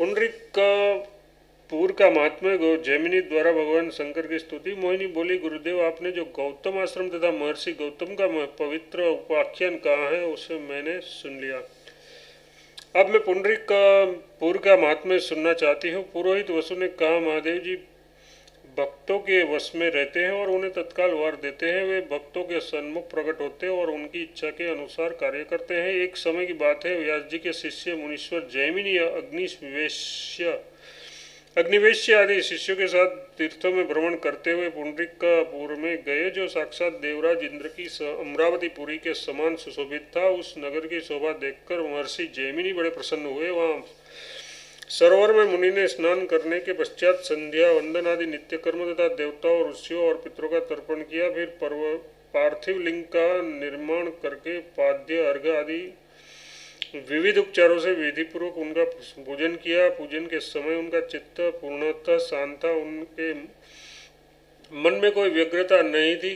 पुंडरीक का पूर का महात्म्य जैमिनी द्वारा भगवान शंकर की स्तुति। मोहिनी बोली, गुरुदेव आपने जो गौतम आश्रम तथा महर्षि गौतम का पवित्र उपाख्यान कहा है उसे मैंने सुन लिया। अब मैं पुंडरीक का पूर का महात्म्य सुनना चाहती हूँ। पुरोहित वसु ने कहा, महादेव जी भक्तों के वश में रहते हैं और उन्हें तत्काल वर देते हैं। वे भक्तों के सन्मुख प्रकट होते हैं और उनकी इच्छा के अनुसार कार्य करते हैं। एक समय की बात है, व्यास जी के शिष्य मुनीश्वर जैमिनी अग्निवेश्य आदि शिष्यों के साथ तीर्थों में भ्रमण करते हुए पुंडरीकपुर में गए, जो साक्षात देवराज इंद्र की अमरावतीपुरी के समान सुशोभित था। उस नगर की शोभा देखकर महर्षि जैमिनी बड़े प्रसन्न हुए। वहाँ सरोवर में मुनि ने स्नान करने के पश्चात संध्या वंदन आदि नित्य कर्म तथा देवताओं, ऋषियों और पितरों का तर्पण किया। फिर पार्थिव लिंग का निर्माण करके पाद्य अर्घ आदि विविध उपचारों से विधिपूर्वक उनका पूजन किया। पूजन के समय उनका चित्त पूर्णतः शांत था। उनके मन में कोई व्यग्रता नहीं थी।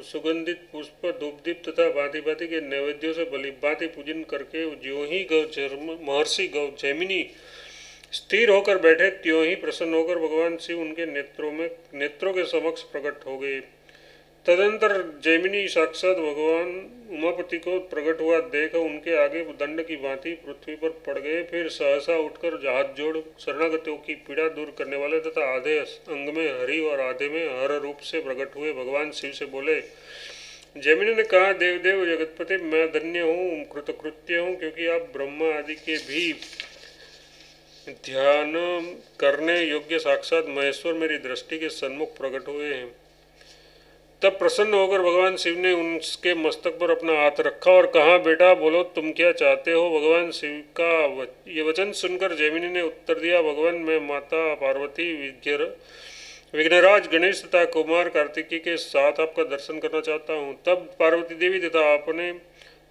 सुगंधित पुष्प, धूपदीप तथा भांति भांति के नैवेद्यों से भलीभांति पूजन करके ज्यों ही महर्षि जैमिनी स्थिर होकर बैठे, त्यों ही प्रसन्न होकर भगवान शिव उनके नेत्रों के समक्ष प्रकट हो गए। तदंतर जैमिनी साक्षात भगवान उमापति को प्रकट हुआ देख उनके आगे दंड की भांति पृथ्वी पर पड़ गए। फिर सहसा उठकर हाथ जोड़ शरणागतों की पीड़ा दूर करने वाले तथा आधे अंग में हरि और आधे में हर रूप से प्रकट हुए भगवान शिव से बोले। जैमिनी ने कहा, देवदेव जगतपति, मैं धन्य हूँ, कृतकृत्य हूँ, क्योंकि आप ब्रह्मा आदि के भी ध्यान करने योग्य साक्षात महेश्वर मेरी दृष्टि के सन्मुख प्रकट हुए हैं। तब प्रसन्न होकर भगवान शिव ने उनके मस्तक पर अपना हाथ रखा और कहा, बेटा बोलो, तुम क्या चाहते हो। भगवान शिव का ये वचन सुनकर जैमिनी ने उत्तर दिया, भगवान, मैं माता पार्वती, विघ्नराज गणेश तथा कुमार कार्तिकी के साथ आपका दर्शन करना चाहता हूँ। तब पार्वती देवी तथा अपने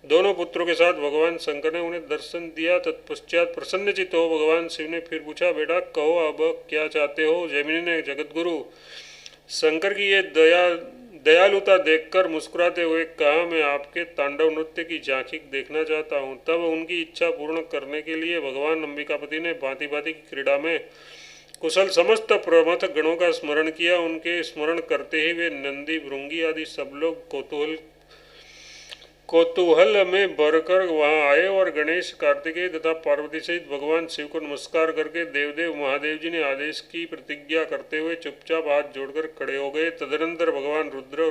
दोनों पुत्रों के साथ भगवान शंकर ने उन्हें दर्शन दिया। तत्पश्चात प्रसन्नचित्त हो भगवान शिव ने फिर पूछा, बेटा कहो, अब क्या चाहते हो। जैमिनी ने जगतगुरु शंकर की ये दयालुता देखकर मुस्कुराते हुए कहा, मैं आपके तांडव नृत्य की झांकी देखना चाहता हूँ। तब उनकी इच्छा पूर्ण करने के लिए भगवान अंबिकापति ने भांति भांति की क्रीड़ा में कुशल समस्त प्रमथ गणों का स्मरण किया। उनके स्मरण करते ही वे नंदी, भृंगी आदि सब लोग कौतूहल में भरकर वहां आए और गणेश, कार्तिकेय तथा पार्वती सहित भगवान शिव को नमस्कार करके देवदेव महादेव जी ने आदेश की प्रतिज्ञा करते हुए चुपचाप हाथ जोड़कर खड़े हो गए। तदनंतर भगवान रुद्र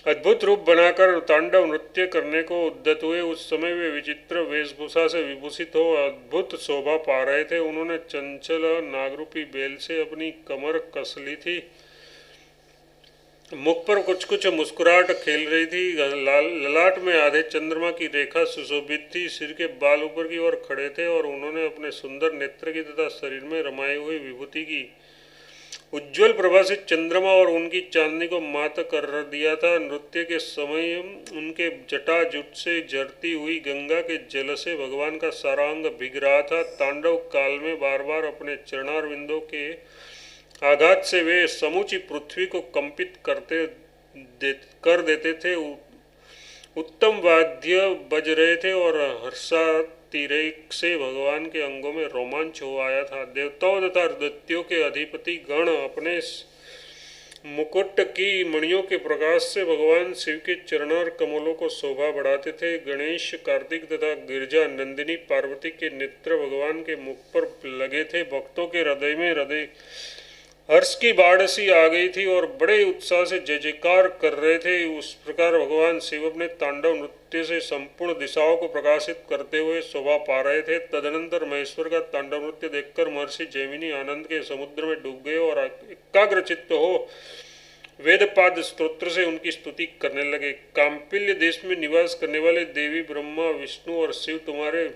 अद्भुत रूप बनाकर तांडव नृत्य करने को उद्यत हुए। उस समय वे विचित्र वेशभूषा से विभूषित हो अद्भुत शोभा पा रहे थे। उन्होंने चंचल नागरूपी बेल से अपनी कमर कस ली थी। मुख पर कुछ कुछ मुस्कुराहट खेल रही थी। ललाट में आधे चंद्रमा की रेखा सुशोभित थी। सिर के बाल ऊपर की ओर खड़े थे और उन्होंने अपने सुंदर नेत्र की तथा शरीर में रमाई हुई विभूति की उज्ज्वल प्रभा से चंद्रमा और उनकी चांदनी को मात कर दिया था। नृत्य के समय उनके जटाजुट से झरती हुई गंगा के जल से भगवान का सारा अंग भीग रहा था। तांडव काल में बार बार अपने चरणारविंदों के आघात से वे समूची पृथ्वी को कंपित कर देते थे। उत्तम वाद्य बज रहे थे और हर्षातिरेक से भगवान के अंगों में रोमांच हो आया था। देवताओं तथा दैत्यों के अधिपति गण अपने मुकुट की मणियों के प्रकाश से भगवान शिव के चरणार कमलों को शोभा बढ़ाते थे। गणेश, कार्तिक तथा गिरजा नंदिनी पार्वती के नेत्र भगवान के मुख पर लगे थे। भक्तों के हृदय में हर्ष की बाढ़ सी आ गई थी और बड़े उत्साह से जय जयकार कर रहे थे। उस प्रकार भगवान शिव अपने तांडव नृत्य से संपूर्ण दिशाओं को प्रकाशित करते हुए शोभा पा रहे थे। तदनंतर महेश्वर का तांडव नृत्य देखकर महर्षि जैमिनी आनंद के समुद्र में डूब गए और एकाग्रचित्त हो वेदपाद स्तोत्र से उनकी स्तुति करने लगे। काम्पिल्य देश में निवास करने वाले देवी ब्रह्मा, विष्णु और शिव, तुम्हारे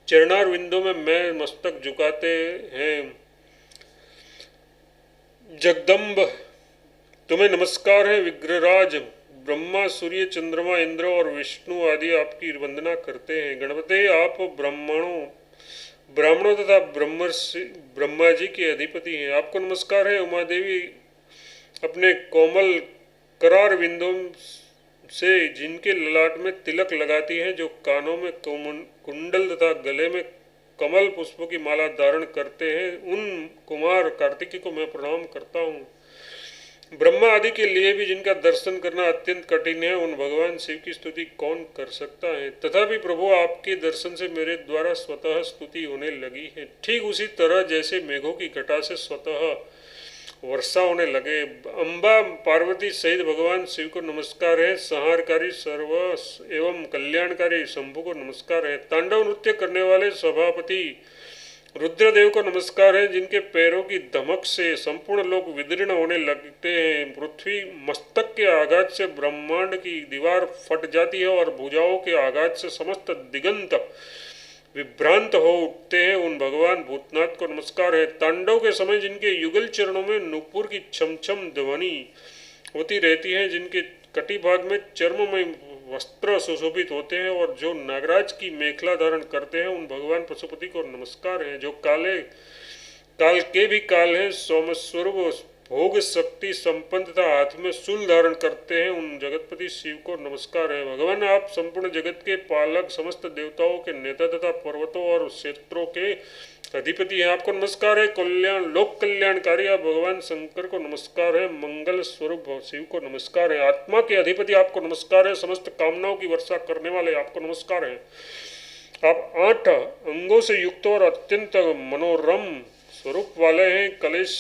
चरणार विंदों में मैं मस्तक झुकाते हैं। जगदम्ब, तुम्हें नमस्कार है। विग्रहराज ब्रह्मा, सूर्य, चंद्रमा, इंद्र और विष्णु आदि आपकी वंदना करते हैं। गणपति, आप ब्राह्मणों तथा ब्रह्मा जी के अधिपति हैं। आपको नमस्कार है। उमा देवी अपने कोमल करार बिंदों से जिनके ललाट में तिलक लगाती हैं, जो कानों में कुंडल तथा गले में कमल पुष्पों की माला धारण करते हैं उन कुमार कार्तिकी को मैं प्रणाम करता हूँ। ब्रह्मा आदि के लिए भी जिनका दर्शन करना अत्यंत कठिन है, उन भगवान शिव की स्तुति कौन कर सकता है। तथापि प्रभु आपके दर्शन से मेरे द्वारा स्वतः स्तुति होने लगी है, ठीक उसी तरह जैसे मेघों की घटा से स्वतः वर्षा होने लगे। अम्बा पार्वती सहित भगवान शिव को नमस्कार है। संहारकारी सर्व एवं कल्याणकारी शंभु को नमस्कार है। तांडव नृत्य करने वाले सभापति रुद्रदेव को नमस्कार है, जिनके पैरों की धमक से संपूर्ण लोक विदीर्ण होने लगते हैं। पृथ्वी मस्तक के आघात से ब्रह्मांड की दीवार फट जाती है और भुजाओं के आघात से समस्त दिगंत विभ्रांत हो उठते हैं, उन भगवान भूतनाथ को नमस्कार है। तांडव के समय जिनके युगल चरणों में नुपुर की छमछम ध्वनि होती रहती है, जिनके कटी भाग में चर्ममय वस्त्र सुशोभित होते हैं और जो नागराज की मेखला धारण करते हैं, उन भगवान पशुपति को नमस्कार है। जो काल के भी काल हैं, सोमस्वरूप भोग शक्ति संपन्न तथा हाथ में शूल धारण करते हैं, उन जगतपति शिव को नमस्कार है। भगवान आप संपूर्ण जगत के पालक, समस्त देवताओं के नेता तथा पर्वतों और क्षेत्रों के अधिपति हैं, आपको नमस्कार है। कल्याण लोक कल्याणकारी आप भगवान शंकर को नमस्कार है। मंगल स्वरूप शिव को नमस्कार है। आत्मा के अधिपति आपको नमस्कार है। समस्त कामनाओं की वर्षा करने वाले आपको नमस्कार है। आप 8 अंगों से युक्त और अत्यंत मनोरम स्वरूप वाले हैं। कलेश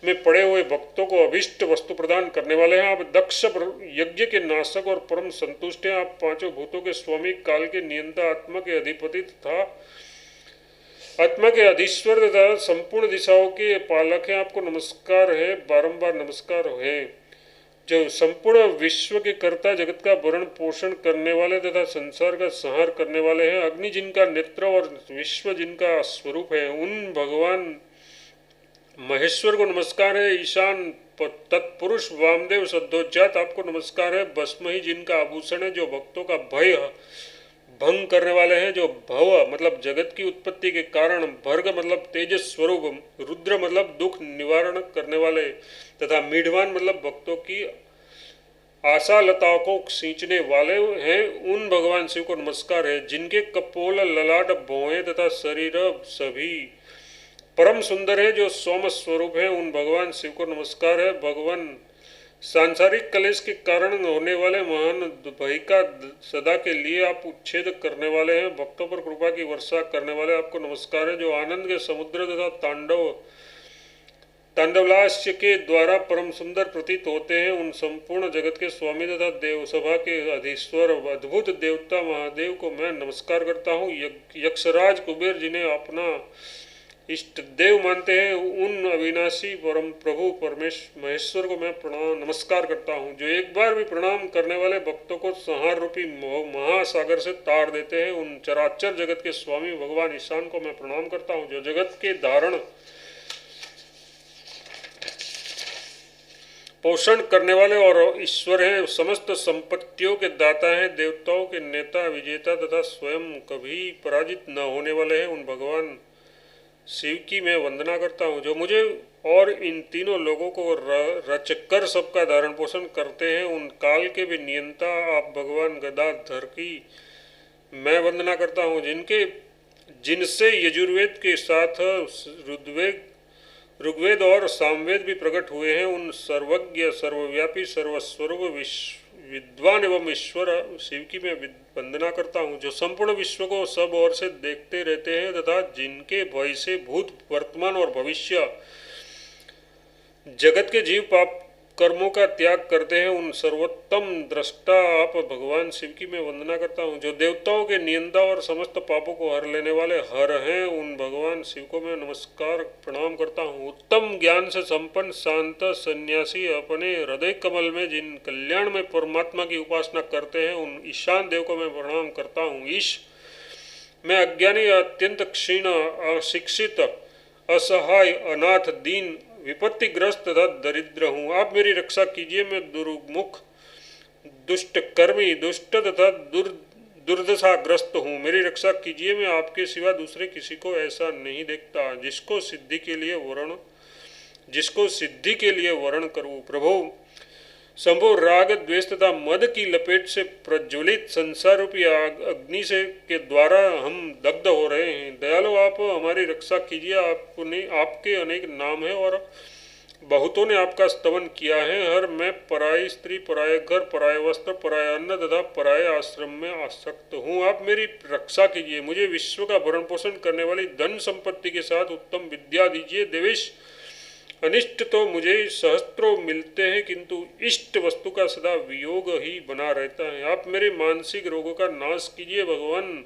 में पड़े हुए भक्तों को अभिष्ट वस्तु प्रदान करने वाले हैं। आप दक्ष यज्ञ के नाशक और परम संतुष्ट हैं। आप पांचों भूतों के स्वामी, काल के नियंता, आत्मा के अधिपति तथा आत्मा के अधीश्वर तथा संपूर्ण दिशाओं के पालक हैं, आपको नमस्कार है, बारंबार नमस्कार है। जो संपूर्ण विश्व के कर्ता, जगत का भरण पोषण करने वाले तथा संसार का संहार करने वाले हैं, अग्नि जिनका नेत्र और विश्व जिनका स्वरूप है, उन भगवान महेश्वर को नमस्कार है। ईशान तत्पुरुष वामदेव सद्योजात आपको नमस्कार है। भस्म ही जिनका आभूषण है, जो भक्तों का भय भंग करने वाले हैं। जो भव मतलब जगत की उत्पत्ति के कारण, भर्ग मतलब तेजस स्वरूप, रुद्र मतलब दुख निवारण करने वाले तथा मीढ़वान मतलब भक्तों की आशा लताओं को सींचने वाले हैं, उन भगवान शिव को नमस्कार है। जिनके कपोल, ललाट, भौहें तथा शरीर सभी परम सुंदर है, जो सोम स्वरूप है, उन भगवान शिव को नमस्कार है। भगवान सांसारिक कलेश के कारण होने वाले महान भय का सदा के लिए आप उच्छेद करने वाले हैं। भक्तों पर कृपा की वर्षा करने वाले आपको नमस्कार है। जो आनंद के समुद्र तथा तांडवलास्य के द्वारा परम सुंदर प्रतीत होते हैं, उन संपूर्ण जगत के स्वामी तथा देवसभा के अधीश्वर अद्भुत देवता महादेव को मैं नमस्कार करता हूँ। यक्षराज कुबेर जिन्हें अपना इष्ट देव मानते हैं, उन अविनाशी परम प्रभु महेश्वर को मैं नमस्कार करता हूँ। जो एक बार भी प्रणाम करने वाले भक्तों को संहार रूपी महासागर से तार देते हैं, उन चराचर जगत के स्वामी भगवान ईशान को मैं प्रणाम करता हूँ। जो जगत के धारण पोषण करने वाले और ईश्वर हैं, समस्त संपत्तियों के दाता हैं, देवताओं के नेता, विजेता तथा स्वयं कभी पराजित न होने वाले हैं, उन भगवान शिव की मैं वंदना करता हूँ। जो मुझे और इन तीनों लोगों को रचकर सबका धारण पोषण करते हैं, उन काल के भी नियंता आप भगवान गदाधर की मैं वंदना करता हूँ। जिनसे यजुर्वेद के साथ ऋग्वेद और सामवेद भी प्रकट हुए हैं, उन सर्वज्ञ, सर्वव्यापी, सर्वस्वरूप विद्वान एवं ईश्वर शिव की मैं वंदना करता हूँ। जो संपूर्ण विश्व को सब ओर से देखते रहते हैं तथा जिनके भय से भूत, वर्तमान और भविष्य जगत के जीव पाप कर्मों का त्याग करते हैं, उन सर्वोत्तम दृष्टा आप भगवान शिव की मैं वंदना करता हूँ। जो देवताओं के नियंता और समस्त पापों को हर लेने वाले हर हैं, उन भगवान शिव को मैं नमस्कार प्रणाम करता हूँ। उत्तम ज्ञान से संपन्न शांत सन्यासी अपने हृदय कमल में जिन कल्याण में परमात्मा की उपासना करते हैं, उन ईशान देव को मैं प्रणाम करता हूँ। ईश मैं अज्ञानी, अत्यंत क्षीण, अशिक्षित, असहाय, अनाथ, दीन, विपत्तिग्रस्त तथा दरिद्र हूँ। आप मेरी रक्षा कीजिए। मैं दुर्मुख, दुष्ट कर्मी, दुष्ट तथा दुर्दशाग्रस्त हूँ। मेरी रक्षा कीजिए। मैं आपके सिवा दूसरे किसी को ऐसा नहीं देखता जिसको सिद्धि के लिए वर्ण करूँ। प्रभु संभव राग द्वेष तथा मद की लपेट से प्रज्वलित संसार रूपी अग्नि से के द्वारा हम दग्ध हो रहे हैं। दयालु आप हमारी रक्षा कीजिए। आपने आपके अनेक नाम है और बहुतों ने आपका स्तवन किया है। हर मैं पराई स्त्री, पराये घर, पराये वस्त्र, पराये अन्न तथा पराये आश्रम में आसक्त हूँ। आप मेरी रक्षा कीजिए। मुझे विश्व का भरण पोषण करने वाली धन संपत्ति के साथ उत्तम विद्या दीजिए। देवेश, अनिष्ट तो मुझे सहस्त्रों मिलते हैं किंतु इष्ट वस्तु का सदा वियोग ही बना रहता है। आप मेरे मानसिक रोगों का नाश कीजिए। भगवान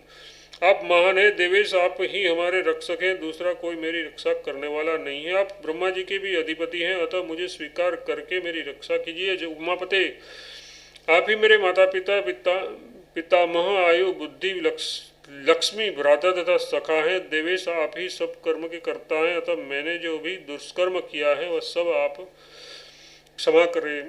आप महान है। देवेश, आप ही हमारे रक्षक हैं, दूसरा कोई मेरी रक्षा करने वाला नहीं है। आप ब्रह्मा जी के भी अधिपति हैं, अतः मुझे स्वीकार करके मेरी रक्षा कीजिए। जो उमापते, आप ही मेरे माता पिता पितामह, आयु, बुद्धि, लक्ष्मी, भ्राता तथा सखा है। देवेश, आप ही सब कर्म के कर्ता हैं, अतः मैंने जो भी दुष्कर्म किया है वह सब आप क्षमा करें।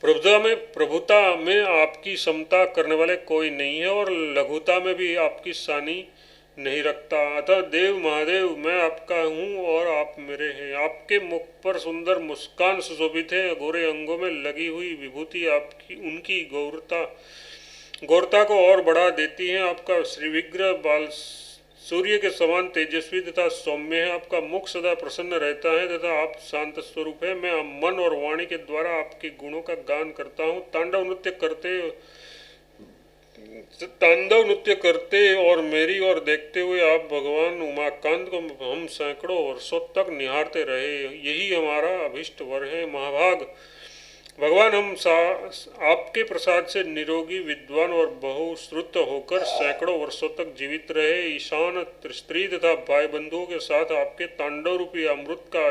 प्रभुता में आपकी समता करने वाले कोई नहीं है और लघुता में भी आपकी सानी नहीं रखता। अतः देव महादेव, मैं आपका हूँ और आप मेरे हैं। आपके मुख पर सुंदर मुस्कान सुशोभित है। गोरे अंगों में लगी हुई विभूति आपकी उनकी गौरता को और बढ़ा देती है। आपका श्रीविग्रह बाल सूर्य के समान तेजस्वी तथा सौम्य है। आपका मुख सदा प्रसन्न रहता है तथा आप शांत स्वरूप है। मैं मन और वाणी के द्वारा आपके गुणों का गान करता हूँ। तांडव नृत्य करते और मेरी ओर देखते हुए आप भगवान उमाकांत को हम सैकड़ों वर्षों तक निहारते रहे। यही हमारा अभिष्ट वर है। महाभाग भगवान, हम आपके प्रसाद से निरोगी, विद्वान और बहुश्रुत होकर सैकड़ों वर्षों तक जीवित रहे। ईशान स्त्री तथा भाई बंधुओं के साथ आपके तांडव रूपी अमृत का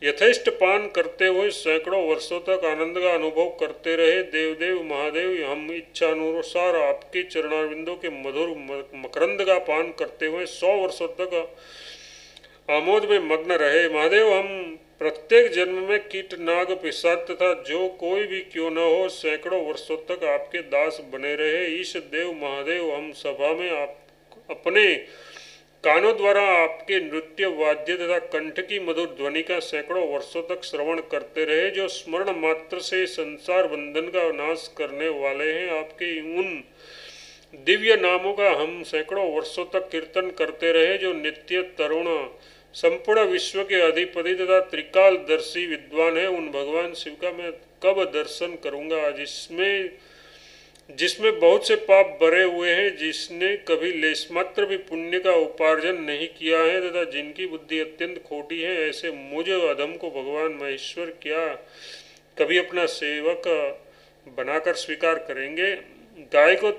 यथेष्ट पान करते हुए सैकड़ों वर्षों तक आनंद का अनुभव करते रहे। देवदेव महादेव, हम इच्छा अनुसार आपके चरणारविंदों के मधुर मकरंद का पान करते हुए 100 वर्षों तक आमोद में मग्न रहे। महादेव, हम प्रत्येक जन्म में कीट, नाग, पिशाच तथा जो कोई भी क्यों न हो सैकड़ों वर्षों तक आपके दास बने रहे। ईश देव महादेव, हम सभा में आप अपने कानों द्वारा आपके नृत्य, वाद्य तथा कंठ की मधुर ध्वनि का सैकड़ों वर्षों तक श्रवण करते रहे। जो स्मरण मात्र से संसार बंधन का नाश करने वाले हैं, आपके उन दिव्य नामों का हम सैकड़ों वर्षों तक कीर्तन करते रहे। जो नित्य तरुण, संपूर्ण विश्व के अधिपति तथा त्रिकालदर्शी विद्वान है, उन भगवान शिव का मैं कब दर्शन करूंगा जिसमें बहुत से पाप भरे हुए हैं, जिसने कभी लेशमात्र भी पुण्य का उपार्जन नहीं किया है तथा जिनकी बुद्धि अत्यंत खोटी है। ऐसे मुझ अधम को भगवान महेश्वर क्या कभी अपना सेवक बनाकर स्वीकार करेंगे। गाय को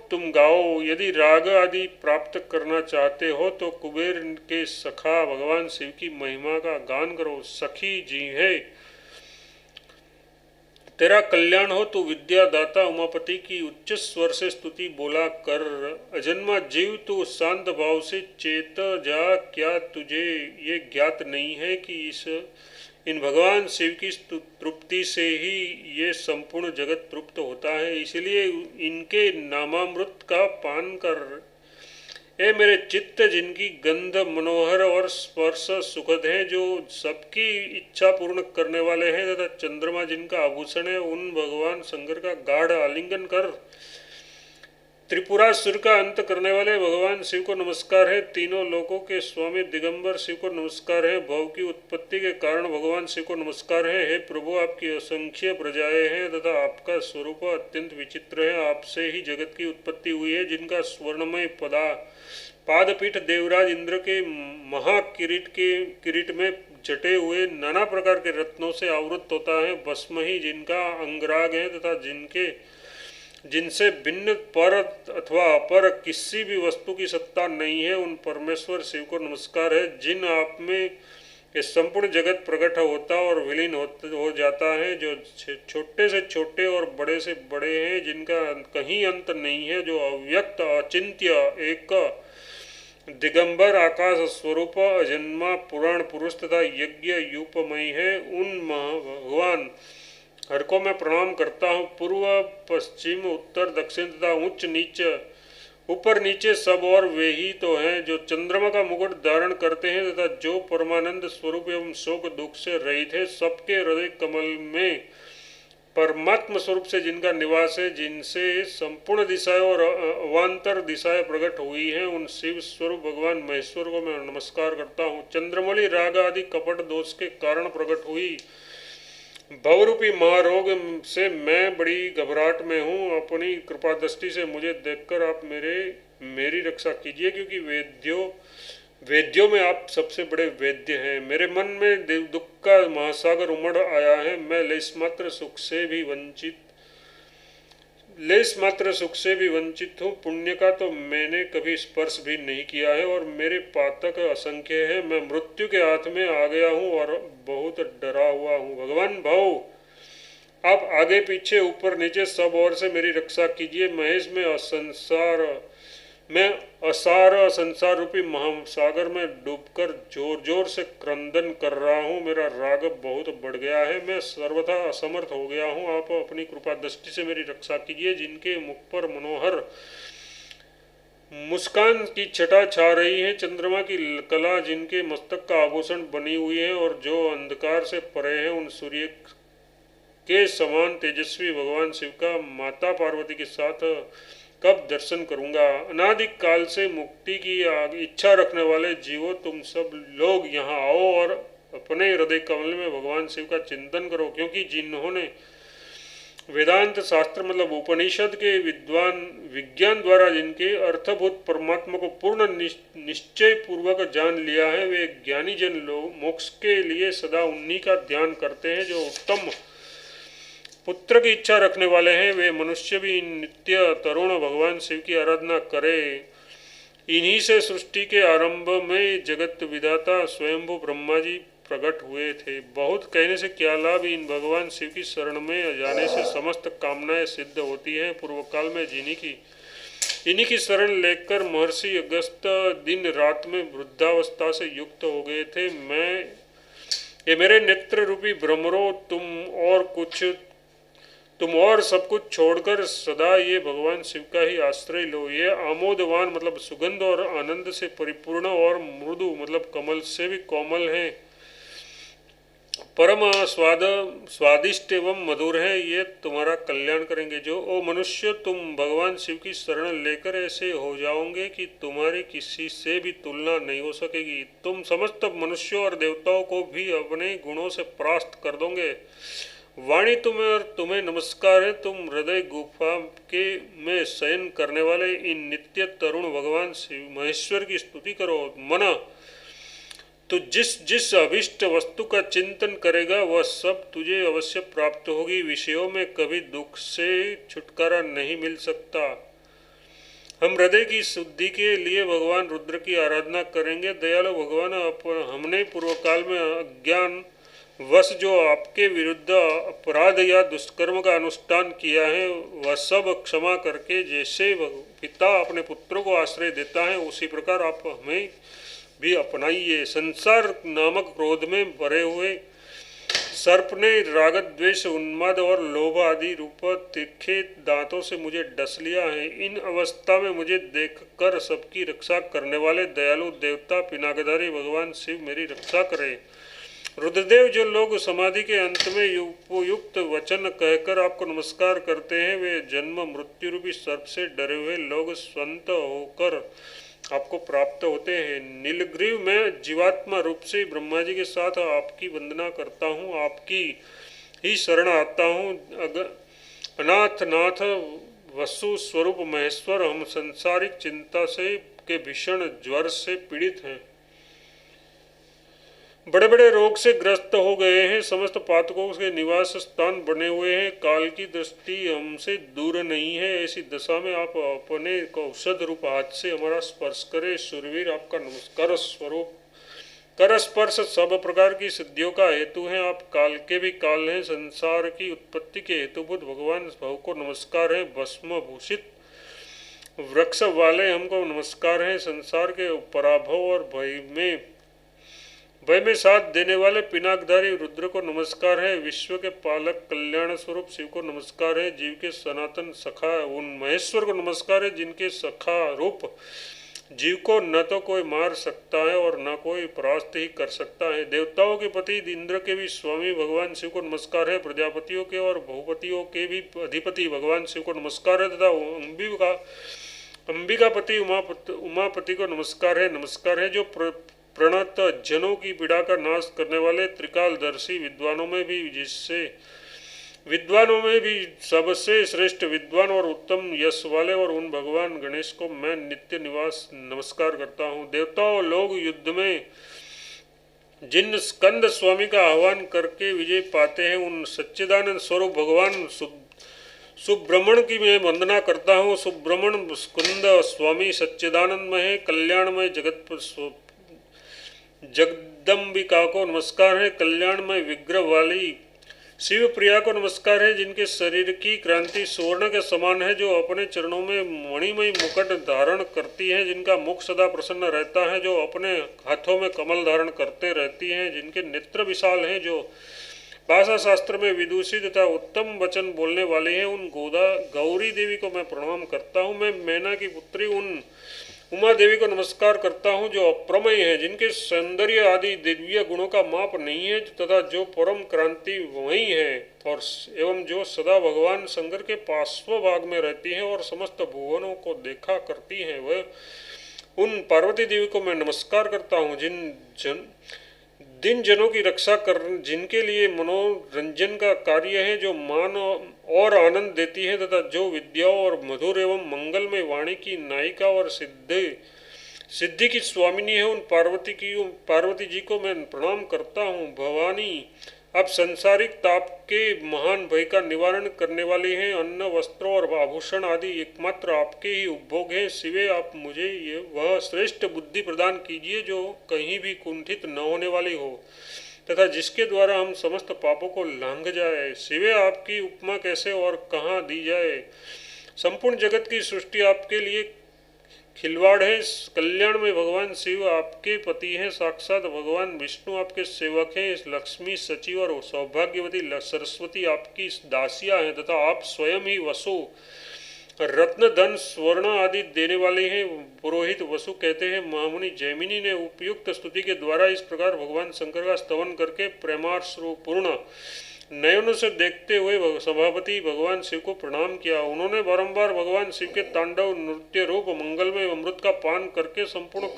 तुम गाओ। यदि राग आदि प्राप्त करना चाहते हो तो कुबेर के सखा भगवान शिव की महिमा का गान करो। सखी जी है, तेरा कल्याण हो, तू विद्यादाता उमापति की उच्च स्वर से स्तुति बोला कर। अजन्मा जीव, तू शांत भाव से चेत जा। क्या तुझे ये ज्ञात नहीं है कि इन भगवान शिव की तृप्ति से ही ये संपूर्ण जगत तृप्त होता है। इसलिए इनके नामामृत का पान कर। ए मेरे चित्त, जिनकी गंध मनोहर और स्पर्श सुखद है, जो सबकी इच्छा पूर्ण करने वाले हैं तथा चंद्रमा जिनका आभूषण है, उन भगवान शंकर का गाढ़ आलिंगन कर। त्रिपुरासुर का अंत करने वाले भगवान शिव को नमस्कार है। तीनों लोकों के स्वामी दिगंबर शिव को नमस्कार है। भव की उत्पत्ति के कारण भगवान शिव को नमस्कार है। हे प्रभु, आपकी असंख्य प्रजाएं हैं तथा आपका स्वरूप अत्यंत विचित्र है। आपसे ही जगत की उत्पत्ति हुई है, जिनका स्वर्णमय पादपीठ देवराज इंद्र के किरीट में जटे हुए नाना प्रकार के रत्नों से आवृत होता है। भस्म ही जिनका अंगराग है तथा जिनसे भिन्न पर अथवा अपर किसी भी वस्तु की सत्ता नहीं है, उन परमेश्वर शिव को नमस्कार है। जिन आप में ये संपूर्ण जगत प्रकट होता और विलीन हो जाता है, जो छोटे से छोटे और बड़े से बड़े हैं, जिनका कहीं अंत नहीं है, जो अव्यक्त, अचिंत्य, एक दिगंबर, आकाश स्वरूप, अजन्मा, पुराण पुरुष तथा यज्ञ यूपमय है, उन भगवान हर को मैं प्रणाम करता हूँ। पूर्व, पश्चिम, उत्तर, दक्षिण तथा उच्च नीच ऊपर नीचे सब और वे ही तो हैं जो चंद्रमा का मुकुट धारण करते हैं तथा जो परमानंद स्वरूप एवं शोक दुख से रहित है, सबके हृदय कमल में परमात्म स्वरूप से जिनका निवास है, जिनसे संपूर्ण दिशाएं और अवान्तर दिशाएं प्रकट हुई हैं, उन शिव स्वरूप भगवान महेश्वर को मैं नमस्कार करता हूँ। चंद्रमणि राग आदि कपट दोष के कारण प्रकट हुई भवरूपी महारोग से मैं बड़ी घबराहट में हूँ। अपनी कृपा दृष्टि से मुझे देखकर आप मेरी रक्षा कीजिए, क्योंकि वेद्यों में आप सबसे बड़े वेद्य हैं। मेरे मन में दुख का महासागर उमड़ आया है। मैं लेश मात्र सुख से भी वंचित हूँ। पुण्य का तो मैंने कभी स्पर्श भी नहीं किया है और मेरे पातक असंख्य है। मैं मृत्यु के हाथ में आ गया हूँ और बहुत डरा हुआ हूँ। भगवान भाव, आप आगे पीछे ऊपर नीचे सब ओर से मेरी रक्षा कीजिए। महेश मैं असार संसार रूपी महासागर में डूबकर जोर जोर से क्रंदन कर रहा हूँ। मेरा राग बहुत बढ़ गया है। मैं सर्वथा असमर्थ हो गया हूँ। आप अपनी कृपा दृष्टि से मेरी रक्षा कीजिए। जिनके मुख पर मनोहर मुस्कान की छटा छा रही है, चंद्रमा की कला जिनके मस्तक का आभूषण बनी हुई है और जो अंधकार से परे है, उन सूर्य के समान तेजस्वी भगवान शिव का माता पार्वती के साथ कब दर्शन करूंगा। अनादि काल से मुक्ति की इच्छा रखने वाले जीवों, तुम सब लोग यहाँ आओ और अपने हृदय कमल में भगवान शिव का चिंतन करो, क्योंकि जिन्होंने वेदांत शास्त्र मतलब उपनिषद के विज्ञान द्वारा जिनके अर्थभूत परमात्मा को पूर्ण निश्चय पूर्वक जान लिया है, वे ज्ञानी जन लोग मोक्ष के लिए सदा उन्हीं का ध्यान करते हैं। जो उत्तम पुत्र की इच्छा रखने वाले हैं, वे मनुष्य भी नित्य तरुण भगवान शिव की आराधना करें। इन्हीं से सृष्टि के आरंभ में जगत विधाता स्वयंभू ब्रह्मा जी प्रकट हुए थे। बहुत कहने से क्या लाभ, इन भगवान शिव की शरण में जाने से समस्त कामनाएं सिद्ध होती हैं। पूर्व काल में इन्हीं की शरण लेकर महर्षि अगस्त दिन रात में वृद्धावस्था से युक्त हो गए थे। ये मेरे नेत्र रूपी भ्रमरों, तुम और सब कुछ छोड़कर सदा ये भगवान शिव का ही आश्रय लो। ये आमोदवान मतलब सुगंध और आनंद से परिपूर्ण और मृदु मतलब कमल से भी कोमल है, परम स्वादिष्ट एवं मधुर है। ये तुम्हारा कल्याण करेंगे। जो ओ मनुष्य, तुम भगवान शिव की शरण लेकर ऐसे हो जाओगे कि तुम्हारी किसी से भी तुलना नहीं हो सकेगी। तुम समस्त मनुष्यों और देवताओं को भी अपने गुणों से परास्त कर दोगे। वाणी तुम्हें नमस्कार है। तुम हृदय गुफा में शयन करने वाले इन नित्य तरुण भगवान शिव महेश्वर की स्तुति करो। मना तो जिस अभिष्ट वस्तु का चिंतन करेगा वह सब तुझे अवश्य प्राप्त होगी। विषयों में कभी दुख से छुटकारा नहीं मिल सकता। हम हृदय की शुद्धि के लिए भगवान रुद्र की आराधना करेंगे। दयालु भगवान, हमने पूर्व काल में अज्ञान वश जो आपके विरुद्ध अपराध या दुष्कर्म का अनुष्ठान किया है, वह सब क्षमा करके जैसे पिता अपने पुत्रों को आश्रय देता है, उसी प्रकार आप हमें भी अपनाइए। संसार नामक क्रोध में भरे हुए सर्प ने राग द्वेष उन्माद और लोभ आदि रूप तीखे दांतों से मुझे डस लिया है। इन अवस्था में मुझे देखकर सबकी रक्षा करने वाले दयालु देवता पिनाकधारी भगवान शिव मेरी रक्षा करे। रुद्रदेव, जो लोग समाधि के अंत में उपयुक्त वचन कहकर आपको नमस्कार करते हैं, वे जन्म मृत्यु रूपी सर्प से डरे हुए लोग स्वतंत्र होकर आपको प्राप्त होते हैं। नीलग्रीव में जीवात्मा रूप से ब्रह्मा जी के साथ आपकी वंदना करता हूँ, आपकी ही शरण आता हूँ। अनाथनाथ वसु स्वरूप महेश्वर, हम संसारिक चिंता के भीषण ज्वर से पीड़ित हैं, बड़े बड़े रोग से ग्रस्त हो गए हैं। समस्त पातकों के निवास स्थान बने हुए हैं। काल की दृष्टि हमसे दूर नहीं है। ऐसी दशा में आप अपने औषध रूप हाथ से हमारा स्पर्श करें। सूरवीर, आपका नमस्कार स्वरूप कर स्पर्श सब प्रकार की सिद्धियों का हेतु है। आप काल के भी काल हैं। संसार की उत्पत्ति के हेतुभूत भगवान भव को नमस्कार है। भस्म भूषित वृक्ष वाले हमको नमस्कार है। संसार के पराभव और भय में वह में साथ देने वाले पिनाकधारी रुद्र को नमस्कार है। विश्व के पालक कल्याण स्वरूप शिव को नमस्कार है। जीव के सनातन सखा उन महेश्वर को नमस्कार है जिनके सखा रूप जीव को न तो कोई मार सकता है और न कोई परास्त ही कर सकता है। देवताओं के पति इंद्र के भी स्वामी भगवान शिव को नमस्कार है। प्रजापतियों के और भूपतियों के भी अधिपति भगवान शिव को नमस्कार है तथा अंबिकापति उमापति को नमस्कार है जो प्रणत जनों की पीड़ा का नाश करने वाले त्रिकालदर्शी विद्वानों में भी सबसे श्रेष्ठ विद्वान और उत्तम यश वाले और उन भगवान गणेश को मैं नित्य निवास नमस्कार करता हूँ। देवताओं लोग युद्ध में जिन स्कंद स्वामी का आह्वान करके विजय पाते हैं उन सच्चिदानंद स्वरूप भगवान सुब्रह्मण्य की मैं वंदना करता हूँ। सुब्रह्मण्य स्कंद स्वामी सच्चिदानंदमय कल्याणमय जगदम्बिका को नमस्कार है। कल्याणमय विग्रह वाली शिव प्रिया को नमस्कार है जिनके शरीर की क्रांति सुवर्ण के समान है, जो अपने चरणों में मणिमय मुकुट धारण करती है, जिनका मुख सदा प्रसन्न रहता है, जो अपने हाथों में कमल धारण करते रहती हैं, जिनके नेत्र विशाल हैं, जो भाषा शास्त्र में विदुषी तथा उत्तम वचन बोलने वाली हैं, उन गौरी देवी को मैं प्रणाम करता हूँ। मैं मैना की पुत्री उन उमा देवी को नमस्कार करता हूँ जो अप्रमेय है, जिनके सौंदर्य आदि दिव्य गुणों का माप नहीं है तथा जो परम क्रांति वही है और एवं जो सदा भगवान शंकर के पार्श्व भाग में रहती है और समस्त भुवनों को देखा करती है। वह उन पार्वती देवी को मैं नमस्कार करता हूँ जिन जनों की रक्षा कर जिनके लिए मनोरंजन का कार्य है, जो मान और आनंद देती है तथा जो विद्याओं और मधुर एवं मंगलमय वाणी की नायिका और सिद्धि की स्वामिनी है। उन पार्वती जी को मैं प्रणाम करता हूँ। भवानी आप संसारिक ताप के महान भय का निवारण करने वाली हैं। अन्न वस्त्र और आभूषण आदि एकमात्र आपके ही उपभोग हैं। शिवे आप मुझे वह श्रेष्ठ बुद्धि प्रदान कीजिए जो कहीं भी कुंठित न होने वाली हो तथा जिसके द्वारा हम समस्त पापों को लांघ जाए। शिवे आपकी उपमा कैसे और कहाँ दी जाए। संपूर्ण जगत की सृष्टि आपके लिए खिलवाड़ है। कल्याण में भगवान शिव आपके पति हैं, साक्षात भगवान विष्णु आपके सेवक हैं। लक्ष्मी सचिव और सौभाग्यवती सरस्वती आपकी दासियां हैं तथा आप स्वयं ही वसु रत्न धन स्वर्ण आदि देने वाले हैं। पुरोहित वसु कहते हैं, महामुनि जैमिनी ने उपयुक्त स्तुति के द्वारा इस प्रकार भगवान शंकर का स्तवन करके प्रेमाश्रुपूर्ण नयनों से देखते हुए सभापति भगवान शिव को प्रणाम किया। उन्होंने बारंबार भगवान शिव के तांडव नृत्य रूप मंगलमय अमृत का पान करके संपूर्ण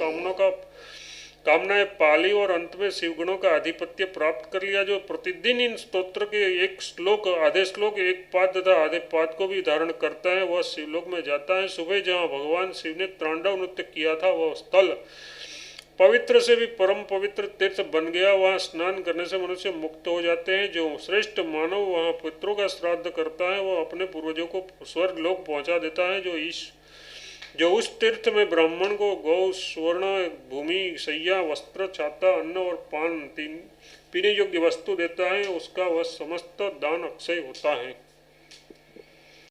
कामनाएं पाली और अंत में शिवगुणों का आधिपत्य प्राप्त कर लिया। जो प्रतिदिन इन स्तोत्र के आधे श्लोक एक पाद तथा आधे पाद को भी धारण करता है वह शिवलोक में जाता है। सुबह जहाँ भगवान शिव ने तांडव नृत्य किया था वह स्थल पवित्र से भी परम पवित्र तीर्थ बन गया। वहाँ स्नान करने से मनुष्य मुक्त हो जाते हैं। जो श्रेष्ठ मानव वहाँ पितरों का श्राद्ध करता है वह अपने पूर्वजों को स्वर्ग लोक पहुँचा देता है। जो उस तीर्थ में ब्राह्मण को गौ स्वर्ण भूमि शैया वस्त्र छाता अन्न और पान पीने योग्य वस्तु देता है उसका वह समस्त दान अक्षय होता है।